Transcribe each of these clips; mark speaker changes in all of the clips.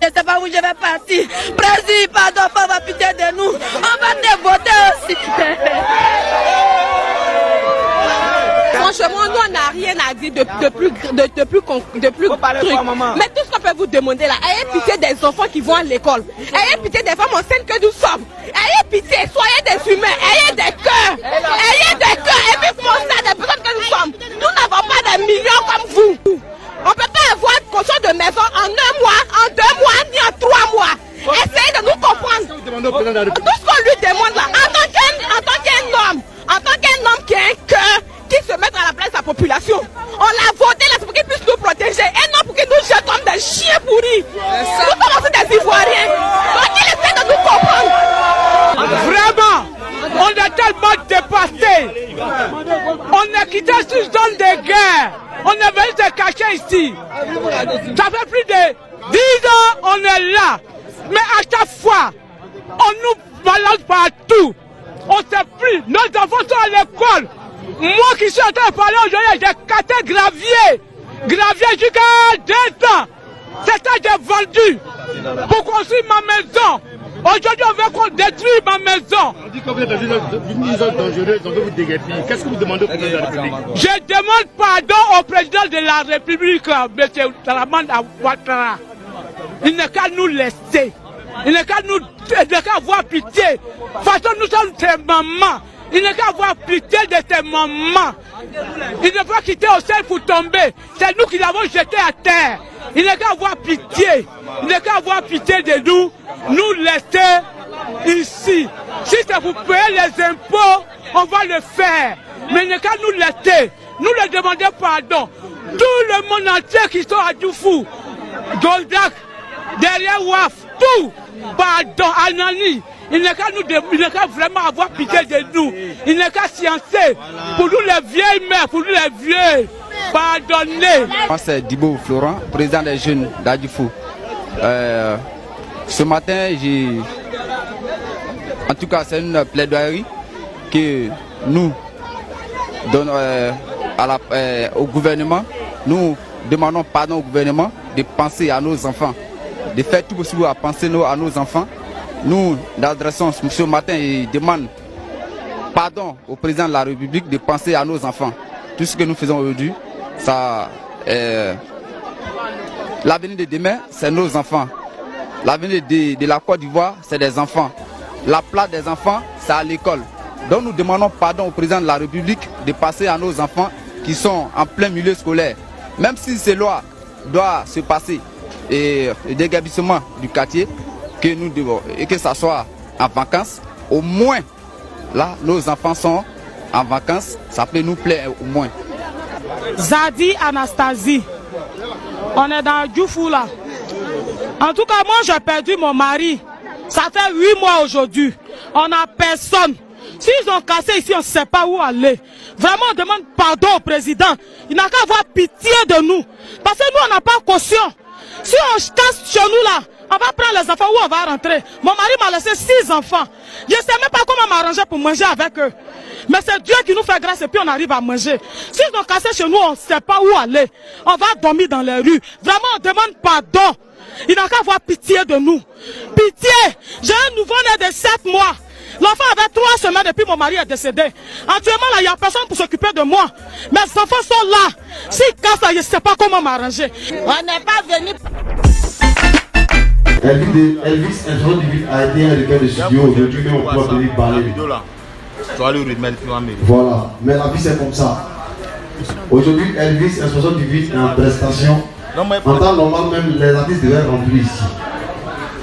Speaker 1: Je ne sais pas où je vais partir. Président, pardon, pas avoir pitié de nous. On va te voter aussi.
Speaker 2: Franchement, nous on n'a rien à dire de plus truc. Mais tout ce qu'on peut vous demander là, ayez pitié des enfants qui vont à l'école. Ayez pitié des femmes enceintes que nous sommes. Ayez pitié, soyez des humains, ayez des cœurs. Ayez des cœurs et puis pensez à des personnes que nous sommes. Nous n'avons pas des millions comme vous. On ne peut pas avoir une caution de maison en 1 mois, en 2 mois, ni en 3 mois. Essayez de nous comprendre. Tout ce qu'on lui demande là, en tant qu'un homme qui a un cœur, qui se met à la place de la population. On l'a voté là pour qu'il puisse nous protéger et non pour qu'il nous jette comme des chiens pourris. Nous sommes aussi des Ivoiriens. Donc il essaie de nous comprendre.
Speaker 3: Vraiment, on est tellement dépassés. On est quitté sur zone de guerre. On est venu se cacher ici. Ça fait plus de 10 ans on est là. Mais à chaque fois, on nous balance partout. On ne sait plus. Nos enfants sont à l'école. Moi qui suis en train de parler aujourd'hui, j'ai cassé gravier jusqu'à 2 ans. C'est ça que j'ai vendu pour construire ma maison. Aujourd'hui, on veut qu'on détruise ma maison.
Speaker 4: On dit que vous êtes dans une zone dangereuse, on veut vous déguerpir. Qu'est-ce que vous demandez au président de la République?
Speaker 3: Je demande pardon au président de la République, M. Dramane Ouattara. Il n'est qu'à nous laisser. Il n'est qu'à avoir pitié. De toute façon, nous sommes ses mamans. Il n'est qu'à avoir pitié de ses mamans. Il ne faut quitter au ciel pour tomber. C'est nous qui l'avons jeté à terre. Il n'est qu'à avoir pitié. Il n'est qu'à avoir pitié de nous. Nous laisser ici. Si c'est pour payer les impôts, on va le faire. Mais il n'est qu'à nous laisser. Nous le demandons pardon. Tout le monde entier qui sont à Djoufou, Goldak, derrière Waf, tout. Pardon, Anani. Il n'est qu'à vraiment avoir pitié de nous. Il n'est qu'à sciencer. Pour nous les vieilles mères, pour nous les vieux, pardonnez.
Speaker 5: Moi c'est Dibo Florent, président des jeunes d'Adjifou. Ce matin, en tout cas c'est une plaidoirie que nous donnons au gouvernement. Nous demandons pardon au gouvernement de penser à nos enfants, de faire tout possible à penser à nos enfants. Nous adressons ce matin et demandons pardon au président de la République de penser à nos enfants. Tout ce que nous faisons aujourd'hui, l'avenir de demain, c'est nos enfants. L'avenir de la Côte d'Ivoire, c'est des enfants. La place des enfants, c'est à l'école. Donc nous demandons pardon au président de la République de passer à nos enfants qui sont en plein milieu scolaire. Même si ces lois doivent se passer et le dégabissement du quartier, que nous devons, et que ça soit en vacances, au moins, là, nos enfants sont en vacances, ça peut nous plaire au moins.
Speaker 3: Zadi Anastasie, on est dans Djoufou là. En tout cas, moi j'ai perdu mon mari, ça fait 8 mois aujourd'hui, on n'a personne. S'ils ont cassé ici, on ne sait pas où aller. Vraiment, on demande pardon au président. Il n'a qu'à avoir pitié de nous. Parce que nous, on n'a pas caution. Si on casse chez nous là, on va prendre les enfants où on va rentrer. Mon mari m'a laissé 6 enfants. Je ne sais même pas comment m'arranger pour manger avec eux. Mais c'est Dieu qui nous fait grâce et puis on arrive à manger. S'ils ont cassé chez nous, on ne sait pas où aller. On va dormir dans les rues. Vraiment, on demande pardon. Il n'a qu'à avoir pitié de nous. Pitié. J'ai un nouveau-né de 7 mois. L'enfant avait 3 semaines depuis mon mari est décédé. Actuellement, là, il n'y a personne pour s'occuper de moi. Mes enfants sont là. S'ils cassent là, je ne sais pas comment m'arranger.
Speaker 2: On n'est pas venu.
Speaker 6: Elvis, instrument du vide, a été un requin de studio aujourd'hui, mais on peut venir parler. Voilà, mais la vie c'est comme ça. Aujourd'hui, Elvis, instrument du vide, est en prestation. En temps normal, même les artistes devaient rentrer ici.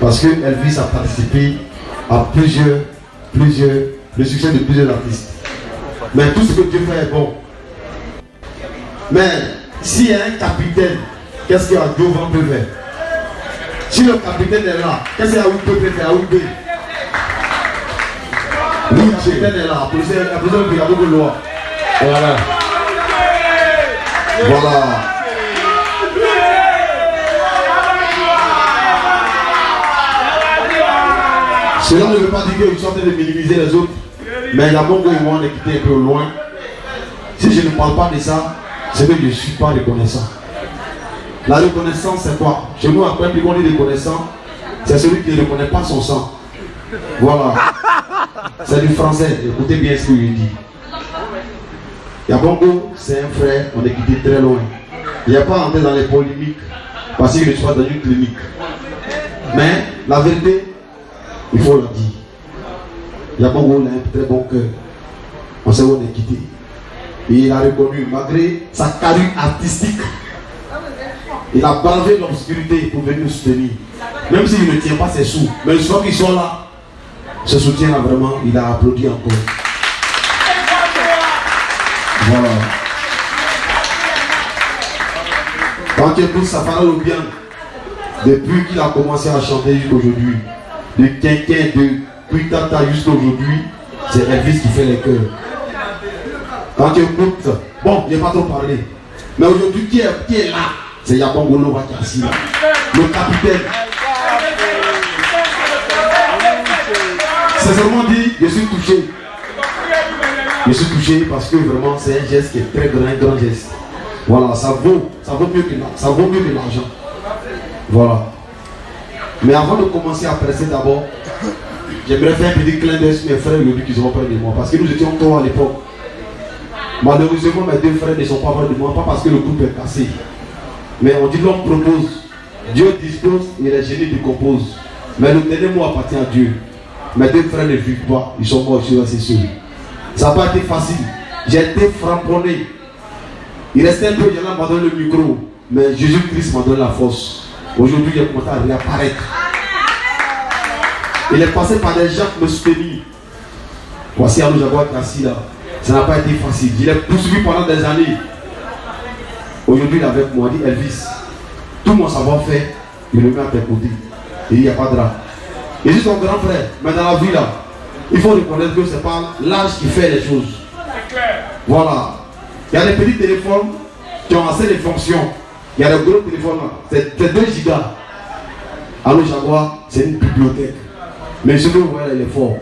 Speaker 6: Parce que Elvis a participé à le succès de plusieurs artistes. Mais tout ce que Dieu fait est bon. Mais s'il y a un capitaine, qu'est-ce qu'un Jovan peut faire? Si le capitaine est là, qu'est-ce qu'un peut faire? Oui, le capitaine est là, la présidente de la loi. Voilà. Voilà. Cela ne veut pas dire qu'ils sont en train de minimiser les autres, mais il y a bon qu'ils vont les quitter un peu loin. Si je ne parle pas de ça, c'est que je ne suis pas reconnaissant. La reconnaissance, c'est quoi? Chez nous, après, on dit reconnaissant, c'est celui qui ne reconnaît pas son sang. Voilà. C'est du français. Écoutez bien ce que je dis. Yabongo, c'est un frère, on est quitté très loin. Il n'y a pas à entrer dans les polémiques parce qu'il ne soit dans une clinique. Mais la vérité, il faut le dire. Yabongo, il a un très bon cœur. On sait où on est quitté. Et il a reconnu, malgré sa carrure artistique, il a bravé l'obscurité pour venir nous soutenir. Même s'il ne tient pas ses sous, mais une fois qu'ils sont là, ce soutien-là vraiment, il a applaudi encore. Voilà. Quand tu écoutes Safara Lobian, depuis qu'il a commencé à chanter jusqu'aujourd'hui, de Quinquin, de Puitata jusqu'à aujourd'hui, c'est Elvis qui fait les chœurs. Quand tu écoutes, bon, je n'ai pas trop parlé, mais aujourd'hui, qui est là? C'est Yabongo Loba qui est assis là, le capitaine. Sincèrement dit, je suis touché. Je suis touché parce que vraiment c'est un geste qui est très grand, un grand geste. Voilà, ça vaut mieux que l'argent. Voilà. Mais avant de commencer à presser d'abord, j'aimerais faire un petit clin d'œil sur mes frères aujourd'hui qui sont près de moi. Parce que nous étions encore à l'époque. Malheureusement, mes deux frères ne sont pas près de moi, pas parce que le couple est cassé. Mais on dit l'homme propose, Dieu dispose et les génies décomposent. Mais le dernier mot appartient à Dieu. Mes deux frères ne vivent pas, ils sont morts, je suis resté seul. Ça n'a pas été facile. J'ai été framponné. Il restait un peu, j'allais m'abandonner le micro. Mais Jésus-Christ m'a donné la force. Aujourd'hui, j'ai commencé à réapparaître. Il est passé par des gens qui me soutenaient. Voici Alou Jaguar qui est assis là. Ça n'a pas été facile. Il est poursuivi pendant des années. Aujourd'hui, il est avec moi. Il dit Elvis, tout mon savoir-faire, il le met à tes côtés. Et il n'y a pas de drap. Je suis son grand frère. Mais dans la vie là, il faut reconnaître que ce n'est pas l'âge qui fait les choses. Voilà. Il y a des petits téléphones qui ont assez de fonctions. Il y a des gros téléphones là. C'est 2 gigas. Alou Jaguar, c'est une bibliothèque. Mais ce que vous voyez, il est fort.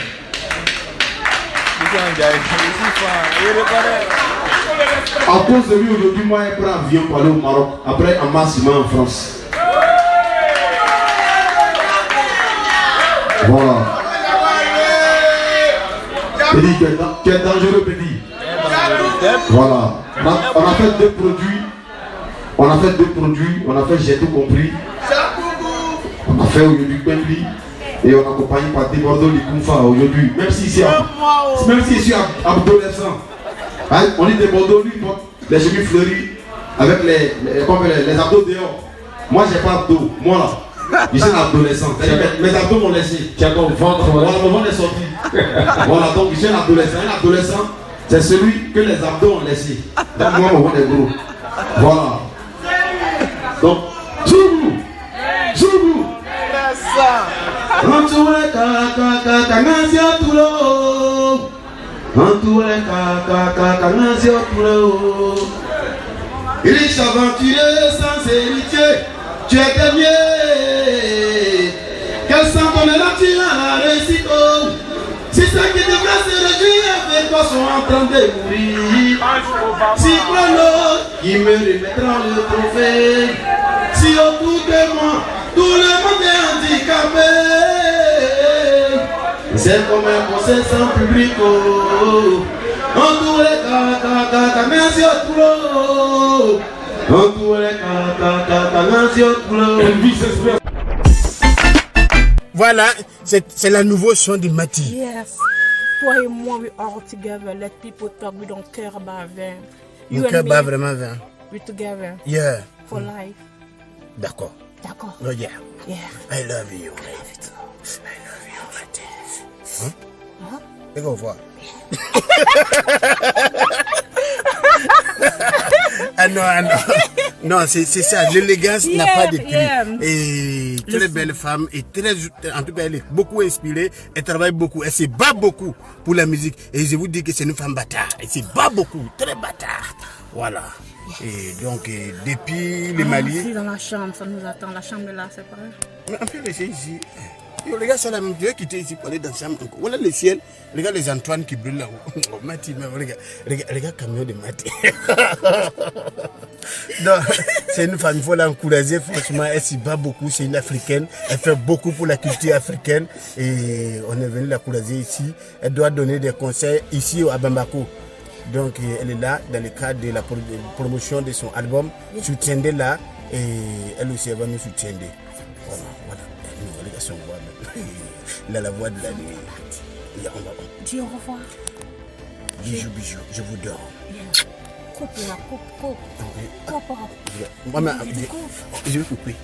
Speaker 6: À cause de lui, aujourd'hui, moi, je prends un avion pour aller au Maroc. Après, en massivement en France. Voilà. Petit, tu es dangereux, petit. Voilà. On a fait 2 produits. On a fait J'ai tout compris. On a fait aujourd'hui Bentley. Et on accompagne par des Bordeaux Likumfa aujourd'hui. Même si c'est adolescent. Hein? On dit des Bordeaux, lui, les chevilles fleuries avec les abdos dehors. Moi, j'ai pas abdos. Moi là, je suis un adolescent. Mes abdos m'ont laissé. Tu as ton ventre. Voilà, mon ventre est sorti. Voilà, donc je suis un adolescent. Un adolescent, c'est celui que les abdos ont laissé. Donc moi, mon ventre est gros. Voilà. Donc, Zoubou. Antoure kaka ngazio tulo. Antoure kaka ngazio tulo. Riche aventureux sans héritier, tu es dernier. Quel sang donnera-tu à la réussite? Si ceux qui devraient se réjouir avec toi sont en train de mourir. Si Chrono qui me remettra le trophée. Si autour de moi tout le monde est handicapé, c'est comme un procès sans public. Entouré kaka merci au toulot. Entouré kaka merci au toulot.
Speaker 7: Voilà, c'est la nouveau son de Mati.
Speaker 2: Yes. Toi et moi, we are together. Let people talk. We don't care about them.
Speaker 7: You care about vraiment them.
Speaker 2: We together.
Speaker 7: Yeah.
Speaker 2: For life.
Speaker 7: D'accord.
Speaker 2: D'accord.
Speaker 7: Oh yeah.
Speaker 2: Yeah.
Speaker 7: I love you.
Speaker 2: I love you too.
Speaker 7: I love you, Mati.
Speaker 2: Hein?
Speaker 7: Et qu'on voit. Ah non, ah non. Non, c'est ça. L'élégance n'a pas de prix. Et très belle femme et très, en tout cas, elle est beaucoup inspirée. Elle travaille beaucoup. Elle se bat beaucoup pour la musique. Et je vous dis que c'est une femme bâtard. Elle se bat beaucoup, très bâtard. Voilà. Et donc, depuis le Mali.
Speaker 2: Ici dans la chambre, ça nous attend. La chambre est là, c'est pas vrai.
Speaker 7: Mais on peut rester ici. Les gars, c'est la même Dieu qui était ici pour aller dans chambre. Voilà le ciel. Regarde les Antoine qui brûlent là-haut. Oh, Mati, regarde camion de Mati. Donc, c'est une femme, il faut l'encourager. Franchement, elle s'y bat beaucoup. C'est une africaine. Elle fait beaucoup pour la culture africaine. Et on est venu l'encourager ici. Elle doit donner des conseils ici à Bamako. Donc, elle est là dans le cadre de la promotion de son album. Soutiendez là. Et elle aussi, elle va nous soutenir. Voilà, voilà. Les gars sont voix. Il a la voix de la nuit.
Speaker 8: Dis au revoir.
Speaker 7: Bijou, je vous dors.
Speaker 8: Coupe là, coupe.
Speaker 7: Je vais couper.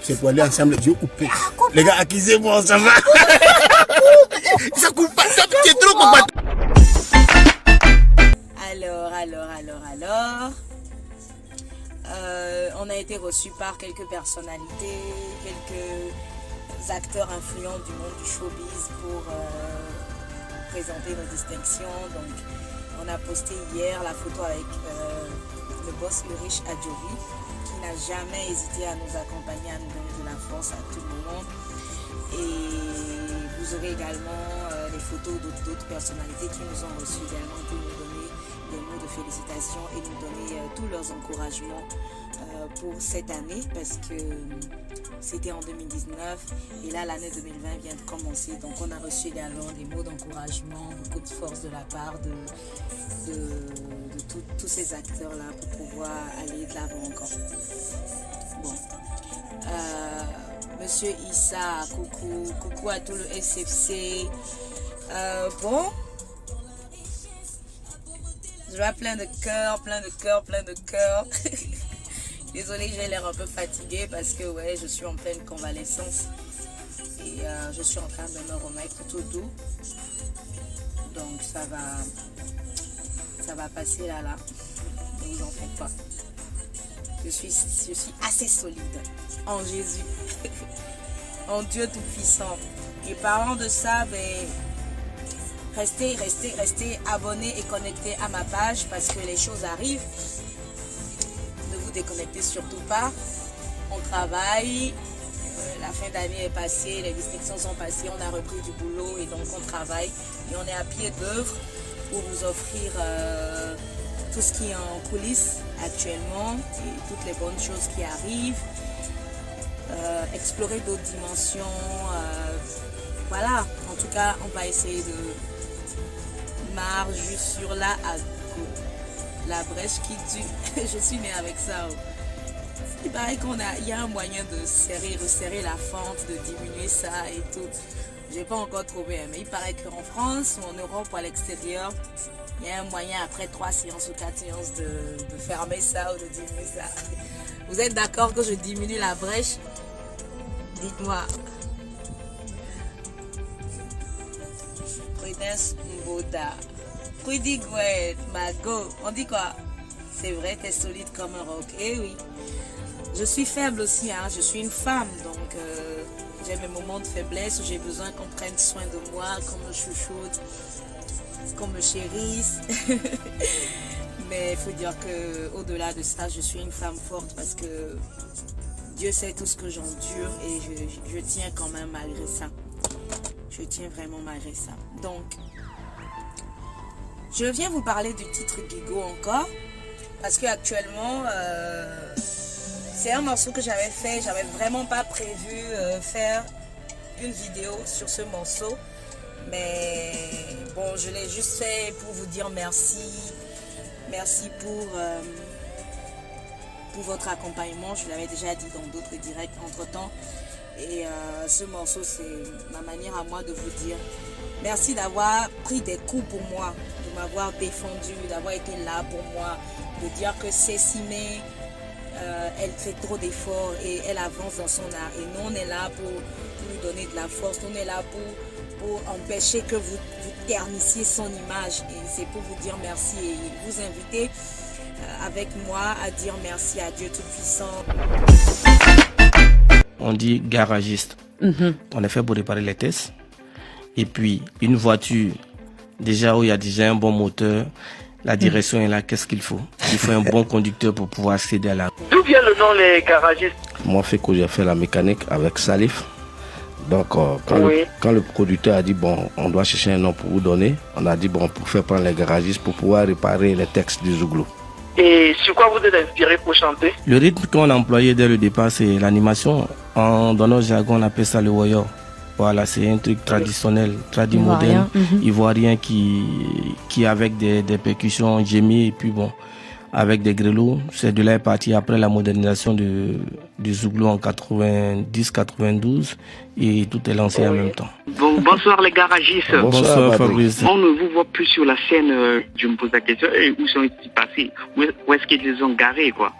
Speaker 7: C'est pour aller ensemble, je vais couper. Les gars, accusez-moi, ça va. Ça coupe pas, ça c'est trop combattant.
Speaker 9: Alors. On a été reçus par quelques personnalités, quelques acteurs influents du monde du showbiz pour présenter nos distinctions. Donc, on a posté hier la photo avec le boss Ulrich Adjovi, qui n'a jamais hésité à nous accompagner, à nous donner de la force à tout le monde. Et vous aurez également les photos d'autres personnalités qui nous ont reçus également pour nous donner des mots de félicitations et nous donner tous leurs encouragements pour cette année, parce que c'était en 2019 et là l'année 2020 vient de commencer, donc on a reçu également des mots d'encouragement, beaucoup de force de la part de tous ces acteurs là pour pouvoir aller de l'avant encore. Bon, Monsieur Issa, coucou à tout le SFC. Bon, je vois plein de cœur. Désolée, j'ai l'air un peu fatiguée parce que ouais, je suis en pleine convalescence et je suis en train de me remettre tout doux. Donc ça va passer là. Ne vous en faites pas. Je suis assez solide en Jésus, en Dieu Tout-Puissant. Et parlant de ça, restez abonnés et connectés à ma page parce que les choses arrivent. Ne vous déconnectez surtout pas. On travaille. La fin d'année est passée, les distinctions sont passées, on a repris du boulot et donc on travaille. Et on est à pied d'œuvre pour vous offrir tout ce qui est en coulisses actuellement et toutes les bonnes choses qui arrivent. Explorer d'autres dimensions. Voilà, en tout cas, on va essayer de marcher sur la brèche qui tue. Je suis née avec ça. Il paraît qu'il y a un moyen de resserrer la fente, de diminuer ça et tout. Je n'ai pas encore trouvé, mais il paraît qu'en France ou en Europe ou à l'extérieur, il y a un moyen après 3 séances ou 4 séances de fermer ça ou de diminuer ça. Vous êtes d'accord que je diminue la brèche? Dites-moi. Prudence Mboda. Prudigouet, Mago. On dit quoi? C'est vrai, t'es solide comme un roc. Eh oui. Je suis faible aussi, hein. Je suis une femme, donc j'ai mes moments de faiblesse où j'ai besoin qu'on prenne soin de moi, qu'on me chouchoute, qu'on me chérisse. Mais il faut dire qu'au-delà de ça, je suis une femme forte parce que Dieu sait tout ce que j'endure et je tiens quand même malgré ça. Je tiens vraiment malgré ça. Donc, je viens vous parler du titre Guigo encore parce qu'actuellement, c'est un morceau que j'avais fait. J'avais vraiment pas prévu faire une vidéo sur ce morceau. Mais bon, je l'ai juste fait pour vous dire merci. Merci pour votre accompagnement. Je l'avais déjà dit dans d'autres directs entre-temps. Et ce morceau, c'est ma manière à moi de vous dire merci d'avoir pris des coups pour moi, de m'avoir défendu, d'avoir été là pour moi, de dire que Cécimé, elle fait trop d'efforts et elle avance dans son art. Et nous, on est là pour lui donner de la force. Nous, on est là pour empêcher que vous ternissiez son image. Et c'est pour vous dire merci et vous inviter avec moi à dire merci à Dieu Tout-Puissant.
Speaker 10: On dit garagiste. On est fait pour réparer les tests. Et puis, une voiture, déjà où il y a déjà un bon moteur, la direction est là, qu'est-ce qu'il faut? Il faut un bon conducteur pour pouvoir accéder à la...
Speaker 11: D'où vient le nom les garagistes?
Speaker 10: Moi, j'ai fait la mécanique avec Salif.
Speaker 11: Donc, quand le producteur a dit, bon, on doit chercher un nom pour vous donner, on a dit, bon, pour faire prendre les garagistes pour pouvoir réparer les textes du Zouglou.
Speaker 12: Et sur quoi vous êtes inspiré pour chanter?
Speaker 10: Le rythme qu'on a employé dès le départ, c'est l'animation. Dans notre jargon, on appelle ça le woyo. Voilà, c'est un truc traditionnel, moderne, ivoirien qui avec des percussions gémies et puis bon, avec des grelots. C'est de là est parti après la modernisation du Zouglou en 90-92 et tout est lancé en même temps.
Speaker 12: Bon, bonsoir les garagistes.
Speaker 10: Bonsoir Fabrice.
Speaker 12: On ne vous voit plus sur la scène, je me pose la question, où sont-ils passés? Où est-ce qu'ils les ont garés, quoi?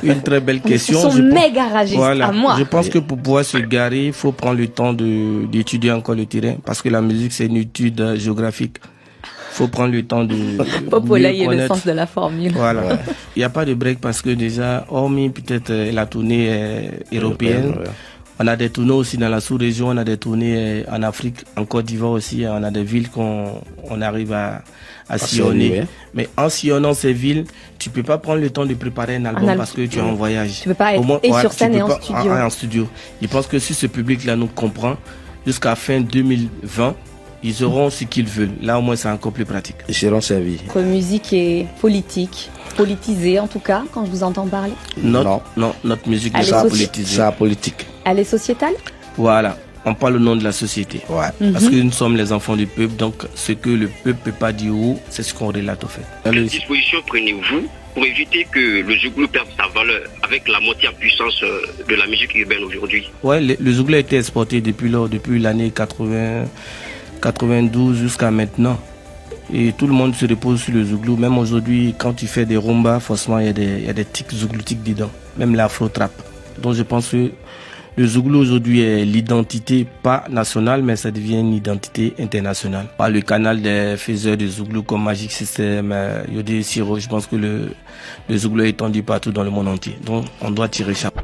Speaker 10: Une très belle question.
Speaker 8: Ils sont mes garagistes à moi.
Speaker 10: Je pense que pour pouvoir se garer, il faut prendre le temps d'étudier encore le terrain parce que la musique c'est une étude géographique. Il faut prendre le temps de
Speaker 8: Popola est le sens de la formule.
Speaker 10: Voilà. Il n'y a pas de break parce que déjà, hormis peut-être la tournée européenne, on a des tournées aussi dans la sous-région, on a des tournées en Afrique, en Côte d'Ivoire aussi, on a des villes qu'on arrive à sillonner. Mais en sillonnant ces villes, tu ne peux pas prendre le temps de préparer un album parce que tu es en voyage.
Speaker 8: Tu ne peux pas être sur scène et en studio.
Speaker 10: En studio. Je pense que si ce public-là nous comprend, jusqu'à fin 2020, ils auront ce qu'ils veulent. Là, au moins, c'est encore plus pratique.
Speaker 11: Ils seront servis.
Speaker 8: Votre musique est politique, politisée en tout cas, quand je vous entends parler.
Speaker 10: Non, notre musique n'est pas politisée.
Speaker 11: C'est apolitique.
Speaker 8: Elle est sociétale?
Speaker 10: Voilà, on parle au nom de la société. Ouais. Parce que nous sommes les enfants du peuple, donc ce que le peuple ne peut pas dire haut, c'est ce qu'on relate au fait.
Speaker 13: Quelles dispositions prenez-vous pour éviter que le Zouglou perde sa valeur avec la montée en puissance de la musique urbaine aujourd'hui?
Speaker 10: Ouais, le Zouglou a été exporté depuis l'année 92 jusqu'à maintenant. Et tout le monde se repose sur le Zouglou. Même aujourd'hui, quand tu fais des rumbas, forcément, il y a des tics zougloutiques dedans. Même l'afro-trap. Donc je pense que le Zouglou aujourd'hui est l'identité pas nationale, mais ça devient une identité internationale. Par le canal des faiseurs de Zouglou comme Magic System, Yodé Siro, je pense que le Zouglou est étendu partout dans le monde entier. Donc on doit tirer chapeau.